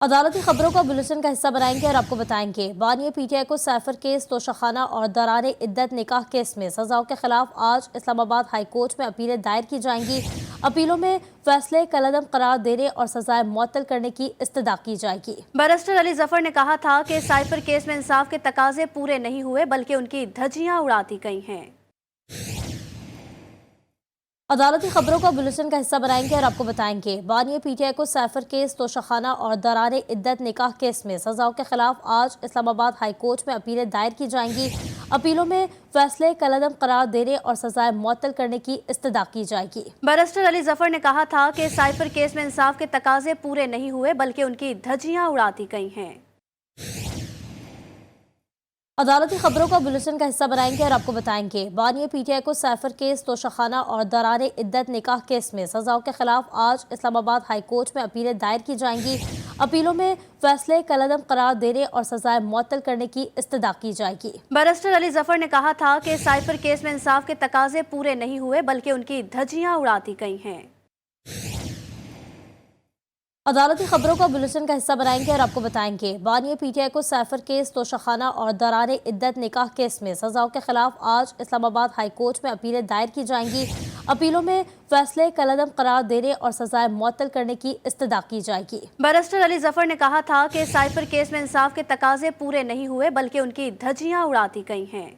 عدالتی خبروں کا بلیٹن کا حصہ بنائیں گے اور آپ کو بتائیں گے بانی پی ٹی آئی کو سائفر کیس، توشخانہ اور دوران عدت نکاح کیس میں سزاؤں کے خلاف آج اسلام آباد ہائی کورٹ میں اپیلیں دائر کی جائیں گی۔ اپیلوں میں فیصلے کالعدم قرار دینے اور سزائیں معطل کرنے کی استدعا کی جائے گی۔ بیرسٹر علی ظفر نے کہا تھا کہ سائفر کیس میں انصاف کے تقاضے پورے نہیں ہوئے بلکہ ان کی دھجیاں اڑا دی گئی ہیں۔ عدالتی خبروں کا بلیٹن کا حصہ بنائیں گے اور آپ کو بتائیں گے بانی پی ٹی آئی کو سائفر کیس، توشخانہ اور دوران عدت نکاح کیس میں سزاؤں کے خلاف آج اسلام آباد ہائی کورٹ میں اپیلیں دائر کی جائیں گی۔ اپیلوں میں فیصلے کالعدم قرار دینے اور سزائیں معطل کرنے کی استدعا کی جائے گی۔ بیرسٹر علی ظفر نے کہا تھا کہ سائفر کیس میں انصاف کے تقاضے پورے نہیں ہوئے بلکہ ان کی دھجیاں اڑا دی گئی ہیں۔ عدالتی خبروں کا بلیٹن کا حصہ بنائیں گے اور آپ کو بتائیں گے بانی پی ٹی آئی کو سائفر کیس، توشخانہ اور دوران عدت نکاح کیس میں سزاؤں کے خلاف آج اسلام آباد ہائی کورٹ میں اپیلیں دائر کی جائیں گی۔ اپیلوں میں فیصلے کالعدم قرار دینے اور سزائیں معطل کرنے کی استدعا کی جائے گی۔ بیرسٹر علی ظفر نے کہا تھا کہ سائفر کیس میں انصاف کے تقاضے پورے نہیں ہوئے بلکہ ان کی دھجیاں اڑا دی گئی ہیں۔ عدالتی خبروں کا بلیٹن کا حصہ بنائیں گے اور آپ کو بتائیں گے بانی پی ٹی آئی کو سائفر کیس، توشخانہ اور دوران عدت نکاح کیس میں سزاؤں کے خلاف آج اسلام آباد ہائی کورٹ میں اپیلیں دائر کی جائیں گی۔ اپیلوں میں فیصلے کالعدم قرار دینے اور سزائیں معطل کرنے کی استدعا کی جائے گی۔ بیرسٹر علی ظفر نے کہا تھا کہ سائفر کیس میں انصاف کے تقاضے پورے نہیں ہوئے بلکہ ان کی دھجیاں اڑا دی گئی ہیں۔